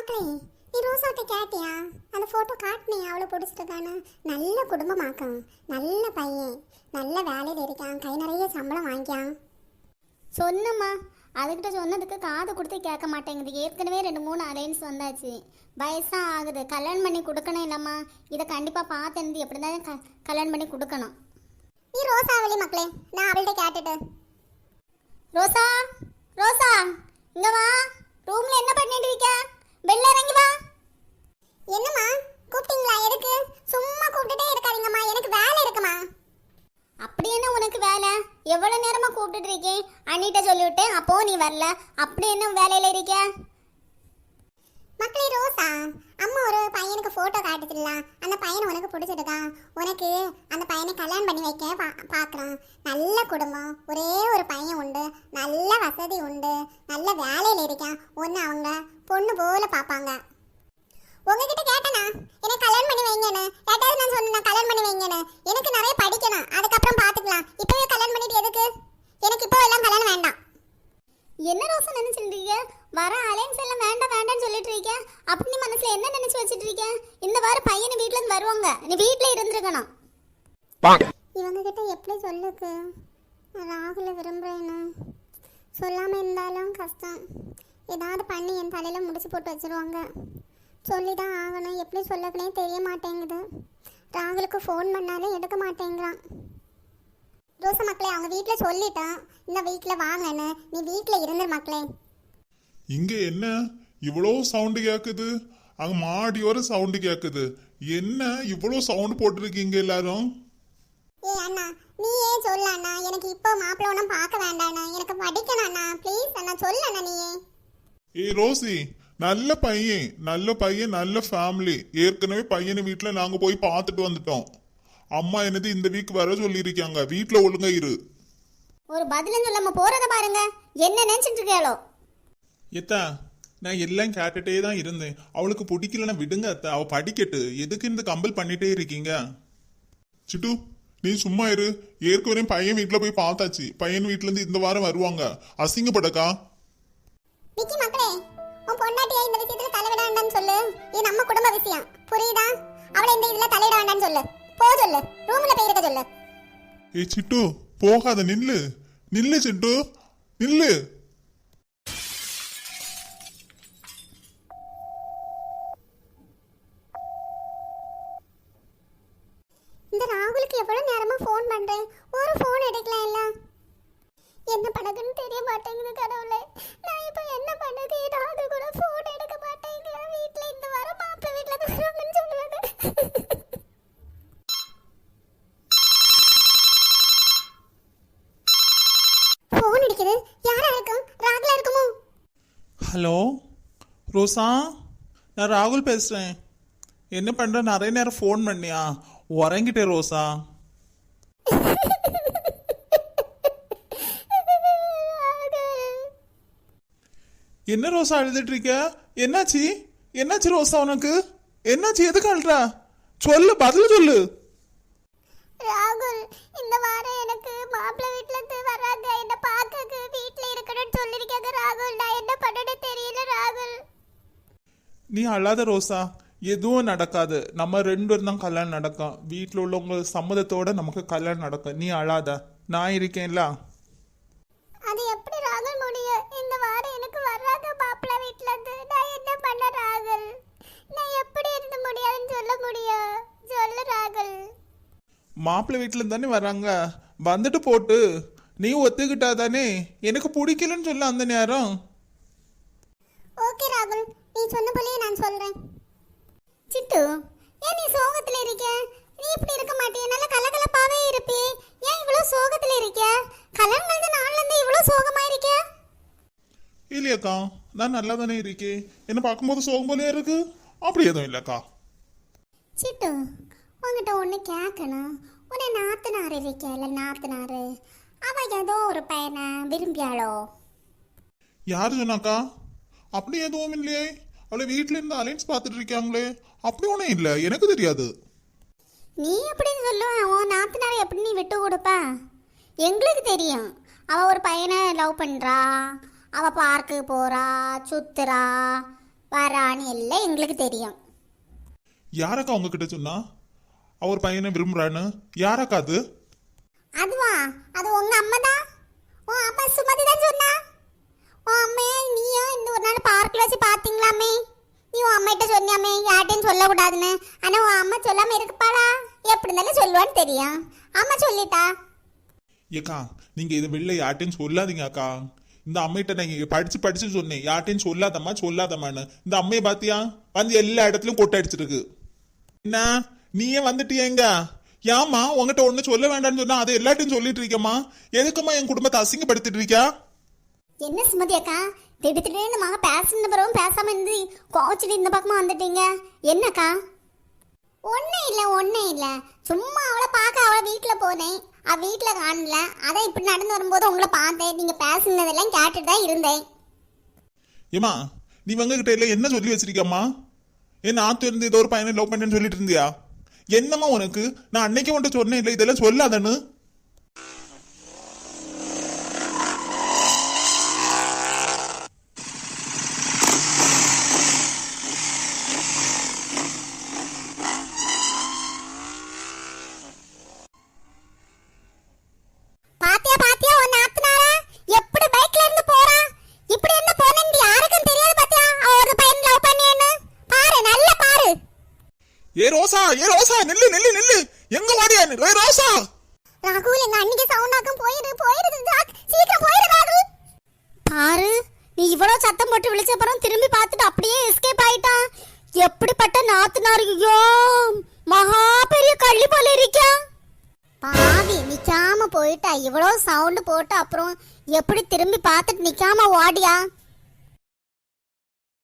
மக்களே, நீ ரோசாட்ட கேட்டியா? அந்த போட்டோ காட்டினியா? அவளை பிடிச்சிருக்கானு. நல்ல குடும்பமாக்கம், நல்ல பையன், நல்ல வேலையில் இருக்கான், கை நிறைய சம்பளம் வாங்கிக்கான். சொன்னம்மா, அதுக்கிட்ட சொன்னதுக்கு காது கொடுத்து கேட்க மாட்டேங்குது. ஏற்கனவே 2-3 அலைன்ஸ் வந்தாச்சு. வயசாக ஆகுது, கல்யாணம் பண்ணி கொடுக்கணும். இல்லைம்மா, இதை கண்டிப்பாக பார்த்துருந்து எப்படி தான் கல்யாணம் பண்ணி கொடுக்கணும். நீ ரோசா அவளி மக்களே, நான் அவள்கிட்ட கேட்டுட்டு. ரோசா, ரோசா, இங்க வா. ரூம்ல என்ன பண்ணிட்டு இருக்க? வெளில இறங்கி வா. என்னம்மா கூப்பிட்டீங்களா? எதுக்கு? சும்மா கூப்பிட்டுட்டே இருக்காதீங்கம்மா, எனக்கு வேலை இருக்குமா. அப்படி என்ன உனக்கு வேலை? எவ்வளவு நேரமா கூப்பிட்டுட்டு இருக்கேன். அண்ணிட்ட சொல்லிவிட்டேன், அப்போ நீ வரல. அப்படி என்ன வேலையில இருக்க? மக்களே, ரோசா அம்மா ஒரு பையனுக்கு போட்டோ காட்டுச்சுல்ல, அந்த பையனை உனக்கு பிடிச்சிருக்கா. உனக்கு அந்த பையனை கல்யாணம் பண்ணி வைக்க பார்க்குறான். நல்ல குடும்பம், ஒரே ஒரு பையன் உண்டு, நல்ல வசதி உண்டு, நல்ல வேலையில் இருக்கான். ஒன்று அவங்க பொண்ணு போல பார்ப்பாங்க. உங்ககிட்ட கேட்டேனா எனக்கு கல்யாணம் பண்ணி வைங்கன்னு? கேட்டாவது நான் சொன்னேன் கல்யாணம் பண்ணி வைங்கன்னு. எனக்கு நிறைய படிக்கணும், அதுக்கப்புறம் பார்த்துக்கலாம். இப்போவே கல்யாணம் பண்ணிட்டு எதுக்கு? எனக்கு இப்போ எல்லாம் கல்யாணம் வேண்டாம். என்ன ரோசா நினைச்சிட்டு இருக்க? வர அலைன்ஸ் எல்லாம் வேண்டாம் வேண்டாம்னு சொல்லிட்டு இருக்க. அப்படி நீ மனசுல என்ன நினைச்சு வச்சிட்டு இருக்க? இந்த வாரம் பையனை வீட்ல இருந்து வருவாங்க, நீ வீட்ல இருந்திருக்கணும். இவங்க கிட்ட எப்படி சொல்லுக்கு? ராகுல விரும்புறேன்னு சொல்லாம இருந்தாலும் கஷ்டம். ஏதாவது பண்ணி என் தலையில முடிச்சு போட்டு வச்சிருவாங்க. சொல்லிதான் ஆகணும். எப்படி சொல்லக்குனே தெரிய மாட்டேங்குது. ராகுலுக்கு ஃபோன் பண்ணாலும் எடுக்க மாட்டேங்கிறான். ரோசா மக்களே, அவங்க வீட்டில் சொல்லிட்டான் இந்த வீட்டில் வாங்கன்னு. நீ வீட்டில் இருந்த மக்களே. இங்க என்ன இவ்வளோ சவுண்டு கேக்குது? அங்க மாடியோர சவுண்டு கேக்குது. என்ன இவ்வளோ சவுண்டு போட்டுருக்கீங்க எல்லாரும்? ஏ அண்ணா, நீ ஏன் சொல்ல அண்ணா? எனக்கு இப்போ மாப்பிள்ளை ஒன்றும் பார்க்க வேண்டாண்ணா, எனக்கு படிக்கணும் அண்ணா. ப்ளீஸ் அண்ணா, சொல்ல அண்ணா நீயே. ஏய் ரோசி, நல்ல பையன், நல்ல பையன், நல்ல ஃபேமிலி. ஏற்கனவே பையனை வீட்டில் நாங்க போய் பார்த்துட்டு வந்துட்டோம். அம்மா என்னது இந்த வீக் வர சொல்லியிருக்காங்க. வீட்டில் ஒழுங்கா இரு. ஒரு பதிலும் சொல்லாம போறத பாருங்க. என்ன நினைச்சிட்டு இருக்கேளோ? எத்தா, நான் எல்லாம் கேட்டுட்டே தான் இருந்தேன். அவளுக்கு பிடிக்கலன்னா விடுங்க அத்தா, அவ படிக்கட்டு. எதுக்கு இந்த கம்பல் பண்ணிட்டே இருக்கீங்க? சிட்டு, நீ சும்மா இரு. ஏற்கனவே பையன் வீட்டில் போய் பார்த்தாச்சு. பையன் வீட்டுல இருந்து இந்த வாரம் வருவாங்க. அசிங்கப்படக்கா. விக்கி மக்களே, உன் பொண்டாட்டியை இந்த விஷயத்துல தலையிட வேண்டாம்னு சொல்லு. இது நம்ம குடும்ப விஷயம், புரியுதா? அவளை இந்த இதுல தலையிட வேண்டாம்னு சொல்லு. போ சொல்லு, ரூம்ல போய் இருக்க சொல்லு. ஏ சிட்டு, போகாத, நில்லு நில்லு சிட்டு, நில்லு. இந்த ராகுலுக்கு எவ்வளவு நேரமா ஃபோன் பண்றேன், ஒரு ஃபோன் எடுக்கலாம். இல்ல என்ன பண்ணதுன்னு தெரிய மாட்டேங்குது கடவுளே. நான் இப்போ என்ன பண்ணது? ராகு கூட ஃபோன் எடுக்க மாட்டேங்கிறா. வீட்ல இந்த வாரம் மாப்பிள்ளை வீட்ல தருவாங்கன்னு சொல்லுவாங்க. ஃபோன் அடிக்குது. யாரா இருக்கும்? ராகுலா இருக்குமோ? ஹலோ ரோசா, நான் ராகுல் பேசுகிறேன். என்ன பண்ணுற? நிறைய நேரம் ஃபோன் பண்ணியா? உறங்கிட்டே ரோசா. என்ன ரோசா அழுதுட்டு இருக்க? என்னாச்சு? என்னாச்சு ரோசா உனக்கு? என்னாச்சு? எதுக்கு அழுறா? சொல்லு, பதில் சொல்லு. ராகுல், இந்த வாரம் எனக்கு மாப்பிள்ளை வீட்ல இருந்து வராங்க. என்ன பார்க்க வீட்ல இருக்கணும்னு சொல்லிருக்காங்க. ராகுல், நான் என்ன பண்ணனே தெரியல. ராகுல், நீ அழாத ரோசா, எதுவும் நடக்காது. நம்ம 2 பேரும் தான் கல்யாணம் நடக்கும். வீட்டில் உள்ளவங்க சம்மதத்தோட நமக்கு கல்யாணம் நடக்கும். நீ அழாத, நான் இருக்கேன்ல. அது எப்படி ராகுல் முடியும்? இந்த வாரம் எனக்கு வர்றாங்க மாப்பிள்ளை வீட்ல இருந்து. நான் என்ன பண்ண ராகுல்? நான் எப்படி இருந்து முடியாதுன்னு சொல்ல முடியும்? சொல்லு ராகுல். மாப்பிள்ளை வீட்டில் தானே வராங்க, வந்துட்டு போட்டு. நீ ஒத்துக்கிட்டா தானே? எனக்கு பிடிக்கலன்னு சொல்ல அந்த நேரம். ஓகே ராகுல், நீ சொன்ன போலயே நான் சொல்றேன். சிட்டு, ஏன் நீ சோகத்துல இருக்க? நீ இப்படி இருக்க மாட்டியே, நல்ல கலகலப்பாவே இருப்பியே. ஏன் இவ்வளவு சோகத்துல இருக்க? கல்யாணம் நடந்த நாள்ல இருந்து இவ்வளவு சோகமா இருக்க? இல்லையாக்கா, நான் நல்லா தானே இருக்கேன். என்ன பார்க்கும்போது சோகம் போலே இருக்கு. அப்படி எதுவும் இல்லைக்கா. சிட்டு, உங்ககிட்ட ஒண்ணு கேட்கணும். உன்னை நாத்தனார் இருக்கல, நாத்தனாரு அவ ஏதோ ஒரு பையனை விரும்பியாளோ? யார் சொன்னாக்கா? அப்படி எதுவும் இல்லையே. அவளை வீட்டில் இருந்து அலைன்ஸ் பார்த்துட்டு இருக்காங்களே, அப்படி ஒன்றும் இல்லை, எனக்கு தெரியாது. நீ எப்படி சொல்லுவ? உன் நாத்தனாரை எப்படி நீ விட்டு கொடுப்ப? எங்களுக்கு தெரியும். அவ ஒரு பையனை லவ் பண்றா, அவ பார்க்கு போறா, சுத்துறா, வரான்னு எல்லாம் எங்களுக்கு தெரியும். யாரக்கா உங்ககிட்ட சொன்னா அவர் பையனை விரும்புறான்னு? யாரக்கா அது? அதுவா, அது உங்க அம்மா தான். உன் அம்மா சுமதி தான் சொன்னா. உன் அம்மைய நீயும் இந்த ஒரு நாள் பார்க்ல வச்சு பாத்தீங்களாமே? நீ உன் அம்மிட்ட சொன்னியாமே யார்ட்டையும் சொல்லக்கூடாதுன்னு. ஆனா உன் அம்மா சொல்லாம இருக்குப்பாளா? எப்படி இருந்தாலும் சொல்லுவான்னு தெரியும். அம்மா சொல்லிட்டா. ஏக்கா நீங்க இதை வெளில யார்ட்டையும் சொல்லாதீங்க அக்கா. இந்த அம்மையிட்ட நான் இங்க படிச்சு சொன்னேன், யார்ட்டையும் சொல்லாதம்மான்னு. இந்த அம்மையை பாத்தியா வந்து எல்லா இடத்துலயும் கொட்டை அடிச்சிருக்கு. என்ன நீயே வந்துட்டியேங்க? ஏம்மா உங்ககிட்ட ஒண்ணு சொல்ல வேண்டாம்னு சொன்னா அதை எல்லாத்தையும் சொல்லிட்டு இருக்கேம்மா. எதுக்குமா என் குடும்பத்தை அசிங்கப்படுத்திட்டு இருக்கியா? என்ன சுமதி அக்கா, திடீர்னு மக பேசின பிறகும் பேசாம இருந்து கோச்சிட்டு இந்த பக்கமா வந்துட்டீங்க, என்னக்கா? ஒன்னும் இல்ல சும்மா அவளை பார்க்க அவளை வீட்டுல போனேன். அவ வீட்டுல காணல, அதான் இப்படி நடந்து வரும்போது உங்களை பார்த்தேன். நீங்க பேசுனதெல்லாம் கேட்டுட்டு தான் இருந்தேன். ஏமா நீ உங்ககிட்ட எல்லாம் என்ன சொல்லி வச்சிருக்கம்மா? என் ஆத்து இருந்து ஏதோ ஒரு பையனை லவ் பண்ணேன்னு சொல்லிட்டு இருந்தியா? என்னம்மா உனக்கு? நான் அன்னைக்கு உன்ட்ட சொன்னேன் இல்லை இதெல்லாம் சொல்லாதன்னு. பாத்தியா உன் நாத்தனார எப்படி பைக்ல இருந்து போறா? இப்படி என்ன போனேன்னு யாருக்கும் தெரியாது. பாத்தியா அவ ஒரு பையன் லவ் பண்ணியேன்னு? பாரு, நல்லா பாரு. ஏ ரோசா நில்லு எங்க வாடியா? ஏ ரோசா ராகுல், எங்க அன்னைக்கு சவுண்டாக்கும் போயிடுது சீக்கிரம் போயிடு ராகுல். பாரு, நீ இவ்வளவு சத்தம் போட்டு விழிச்ச அப்புறம் திரும்பி பார்த்துட்டு அப்படியே எஸ்கேப் ஆயிட்டான். எப்படிப்பட்ட நாத்துனார்! ஐயோ, மகா பெரிய கள்ளி போல இருக்கா. பாவி, நிக்காம போயிட்டா. இவ்வளவு சவுண்ட் போட்டு அப்புறம் எப்படி திரும்பி பார்த்துட்டு நிக்காம ஓடியா?